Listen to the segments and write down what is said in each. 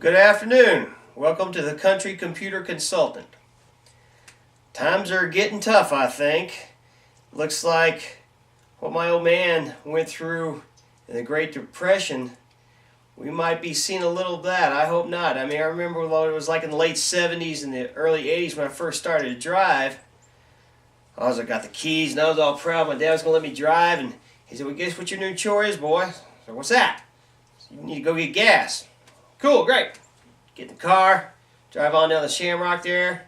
Good afternoon. Welcome to the Country Computer Consultant. Times are getting tough, I think. Looks like what my old man went through in the Great Depression, we might be seeing a little of that. I hope not. I remember what it was like in the late 70s and the early 80s when I first started to drive. I got the keys and I was all proud. My dad was going to let me drive, and he said, "Well, guess what your new chore is, boy?" I said, "What's that?" "You need to go get gas." "Cool, great." Get in the car, drive on down the Shamrock there.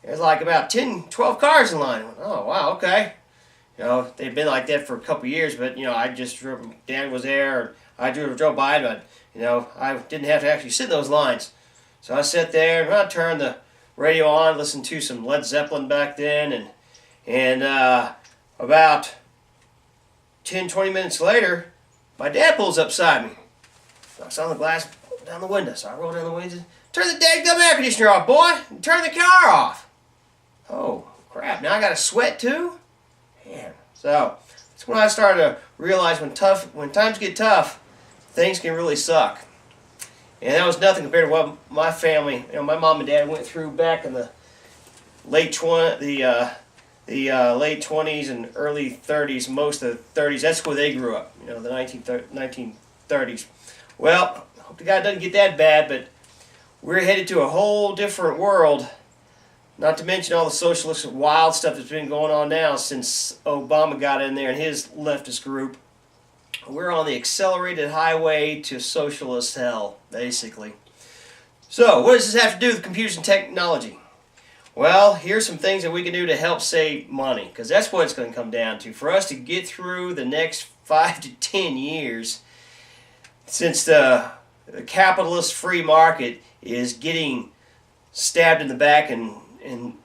There's like about 10, 12 cars in line. I went, "Oh, wow, okay." They've been like that for a couple of years, but, I just drove, Dad was there, I drove by, but, I didn't have to actually sit in those lines. So I sat there, and I turned the radio on, listened to some Led Zeppelin back then, and about 10, 20 minutes later, my dad pulls up beside me. Knocks on the glass, down the window. So I roll down the window, "Turn the dadgum air conditioner off, boy, and turn the car off." Oh, crap, now I got to sweat too? Man. So that's when I started to realize when times get tough, things can really suck. And that was nothing compared to what my family, my mom and dad went through back in the late 20s and early 30s, most of the 30s. That's where they grew up, the 1930s. Well, I hope the guy doesn't get that bad, but we're headed to a whole different world. Not to mention all the socialist wild stuff that's been going on now since Obama got in there and his leftist group. We're on the accelerated highway to socialist hell, basically. So, what does this have to do with computers and technology? Well, here's some things that we can do to help save money, because that's what it's going to come down to. For us to get through the next 5 to 10 years, since the capitalist free market is getting stabbed in the back and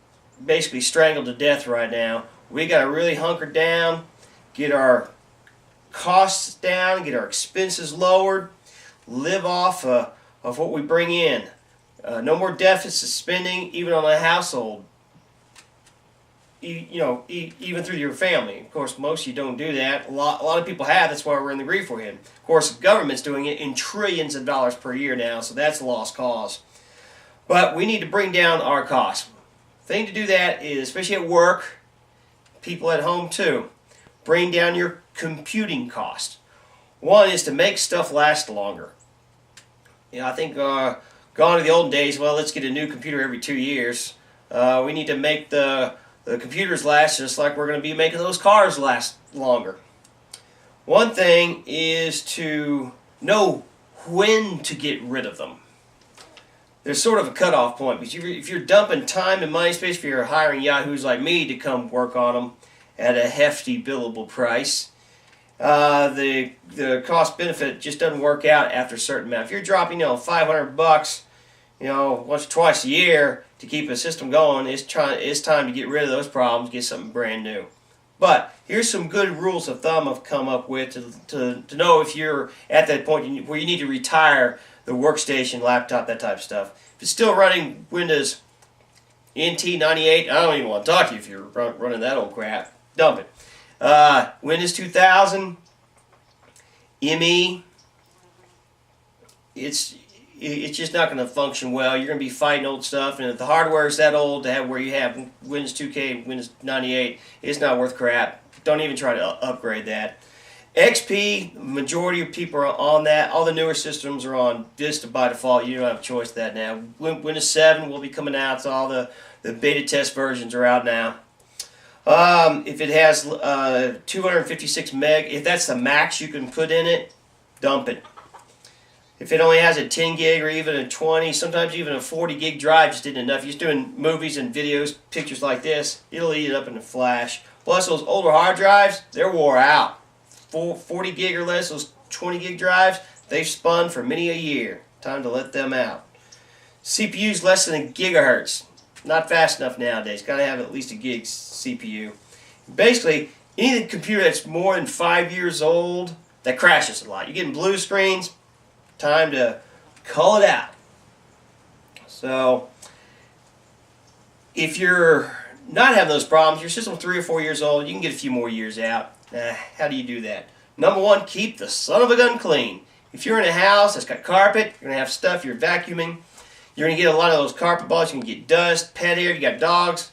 basically strangled to death right now, we got to really hunker down, get our costs down, get our expenses lowered, live off of what we bring in. No more deficit spending, even on a household. Even through your family. Of course, most of you don't do that. A lot of people have. That's why we're in the grief we're in. Of course, the government's doing it in trillions of dollars per year now, so that's a lost cause. But we need to bring down our costs. The thing to do that is, especially at work, people at home too, bring down your computing cost. One is to make stuff last longer. I think gone to the olden days, well, let's get a new computer every 2 years. We need to make the computers last just like we're going to be making those cars last longer. One thing is to know when to get rid of them. There's sort of a cutoff point, because if you're dumping time and money, especially if you're hiring yahoos like me to come work on them at a hefty billable price, the cost benefit just doesn't work out after a certain amount. If you're dropping $500 once or twice a year to keep a system going, it's time to get rid of those problems, get something brand new. But here's some good rules of thumb I've come up with to know if you're at that point where you need to retire the workstation, laptop, that type of stuff. If it's still running Windows NT 98, I don't even want to talk to you if you're running that old crap. Dump it. Windows 2000, ME, it's just not going to function well. You're going to be fighting old stuff, and if the hardware is that old to have where you have Windows 2K, Windows 98, it's not worth crap. Don't even try to upgrade that. XP, majority of people are on that. All the newer systems are on Vista by default. You don't have a choice of that now. Windows 7 will be coming out, so all the beta test versions are out now. If it has 256 meg, if that's the max you can put in it, dump it. If it only has a 10 gig or even a 20, sometimes even a 40 gig drive just isn't enough. You're just doing movies and videos, pictures like this, it'll eat it up in a flash. Plus those older hard drives, they're wore out. 40 gig or less, those 20 gig drives, they've spun for many a year. Time to let them out. CPU's less than a gigahertz. Not fast enough nowadays. Got to have at least a gig CPU. Basically, any computer that's more than 5 years old that crashes a lot. You're getting blue screens, time to call it out. So, if you're not having those problems, your system's 3 or 4 years old, you can get a few more years out. How do you do that? Number one, keep the son of a gun clean. If you're in a house that's got carpet, you're going to have stuff, you're vacuuming, you're going to get a lot of those carpet balls, you can get dust, pet hair, you got dogs,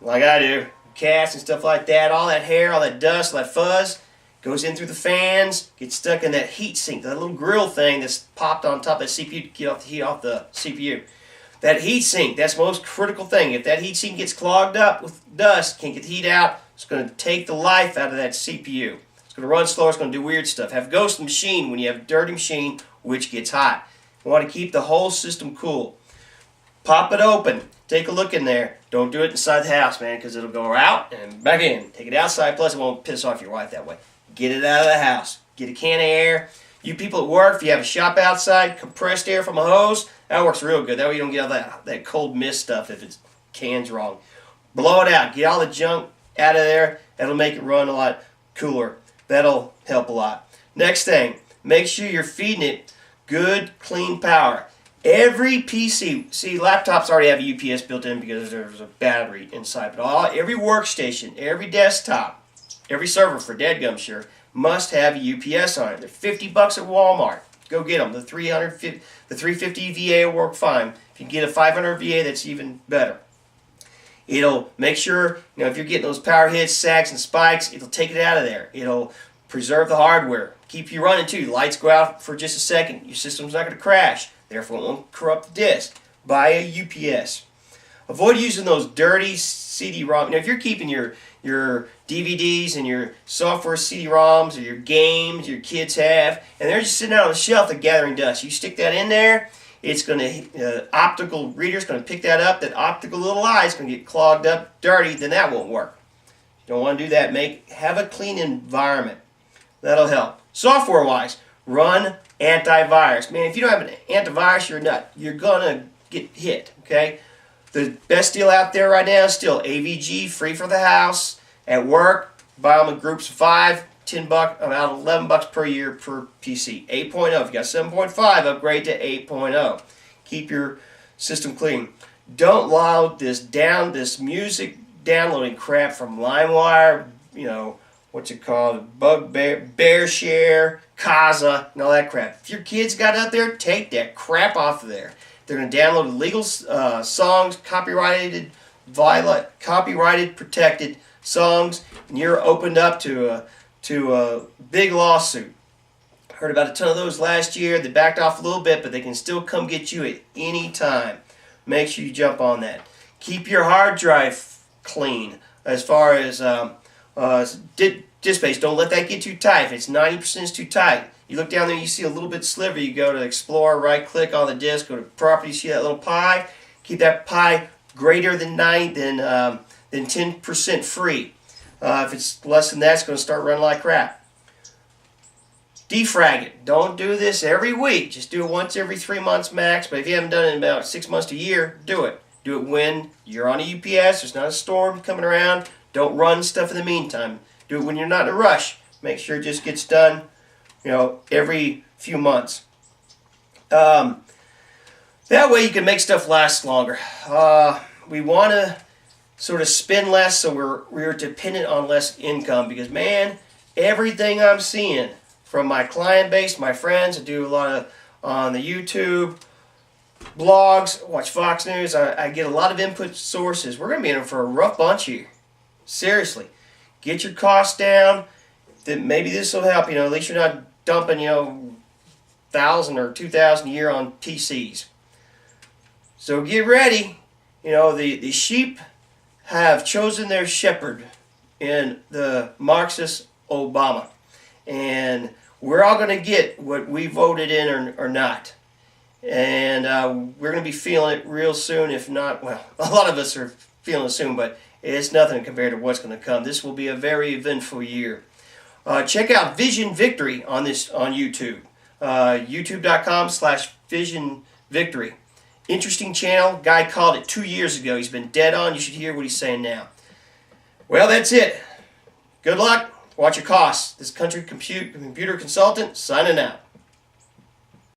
like I do, cats and stuff like that, all that hair, all that dust, all that fuzz, goes in through the fans, gets stuck in that heat sink, that little grill thing that's popped on top of the CPU to get off the heat off the CPU. That heat sink, that's the most critical thing. If that heat sink gets clogged up with dust, can't get the heat out, it's going to take the life out of that CPU. It's going to run slower, it's going to do weird stuff. Have a ghost machine when you have a dirty machine which gets hot. You want to keep the whole system cool. Pop it open. Take a look in there. Don't do it inside the house, man, because it'll go out and back in. Take it outside, plus it won't piss off your wife that way. Get it out of the house. Get a can of air. You people at work, if you have a shop outside, compressed air from a hose, that works real good. That way you don't get all that cold mist stuff if it's cans wrong. Blow it out. Get all the junk out of there. That'll make it run a lot cooler. That'll help a lot. Next thing, make sure you're feeding it good, clean power. Every PC, see, laptops already have a UPS built in because there's a battery inside, but every workstation, every desktop, every server for dadgum sure, must have a UPS on it. They're $50 at Walmart. Go get them. The 350 VA will work fine. If you get a 500 VA, that's even better. It'll make sure, if you're getting those power hits, sags, and spikes, it'll take it out of there. It'll preserve the hardware. Keep you running too. Lights go out for just a second. Your system's not going to crash. Therefore, it won't corrupt the disk. Buy a UPS. Avoid using those dirty CD-ROM. If you're keeping your DVDs and your software CD-ROMs or your games your kids have, and they're just sitting out on the shelf, they're gathering dust. You stick that in there, it's going to, optical reader's going to pick that up. That optical little eye is going to get clogged up, dirty, then that won't work. You don't want to do that. Have a clean environment. That'll help. Software-wise, run antivirus. Man, if you don't have an antivirus, you're a nut. You're going to get hit, okay? The best deal out there right now is still AVG, free for the house. At work, buy them in groups of 5, $10, about $11 per year per PC. 8.0. If you got 7.5, upgrade to 8.0. Keep your system clean. Don't allow this music downloading crap from LimeWire, what's it called, BearShare, Kazaa, and all that crap. If your kids got out there, take that crap off of there. They're going to download illegal songs, copyrighted, protected songs, and you're opened up to a big lawsuit. Heard about a ton of those last year. They backed off a little bit, but they can still come get you at any time. Make sure you jump on that. Keep your hard drive clean as far as disk space. Don't let that get too tight. If it's 90%, it's too tight. You look down there, you see a little bit sliver. You go to Explorer, right-click on the disk, go to Properties, see that little pie. Keep that pie greater than 10% free. If it's less than that, it's going to start running like crap. Defrag it. Don't do this every week. Just do it once every 3 months max. But if you haven't done it in about 6 months to a year, do it. Do it when you're on a UPS. There's not a storm coming around. Don't run stuff in the meantime. Do it when you're not in a rush. Make sure it just gets done, every few months. That way you can make stuff last longer. We want to sort of spend less so we're dependent on less income because, man, everything I'm seeing from my client base, my friends, I do a lot of on the YouTube, blogs, watch Fox News. I get a lot of input sources. We're going to be in for a rough bunch here. Seriously. Get your costs down. Then maybe this will help. At least you're not dumping, $1,000 or $2,000 a year on PCs. So get ready. The sheep have chosen their shepherd in the Marxist Obama. And we're all going to get what we voted in or not. And we're going to be feeling it real soon. If not, well, a lot of us are feeling it soon, but it's nothing compared to what's going to come. This will be a very eventful year. Check out Vision Victory on YouTube. YouTube.com/Vision Victory. Interesting channel. Guy called it 2 years ago. He's been dead on. You should hear what he's saying now. Well, that's it. Good luck. Watch your costs. This Country Computer Consultant signing out.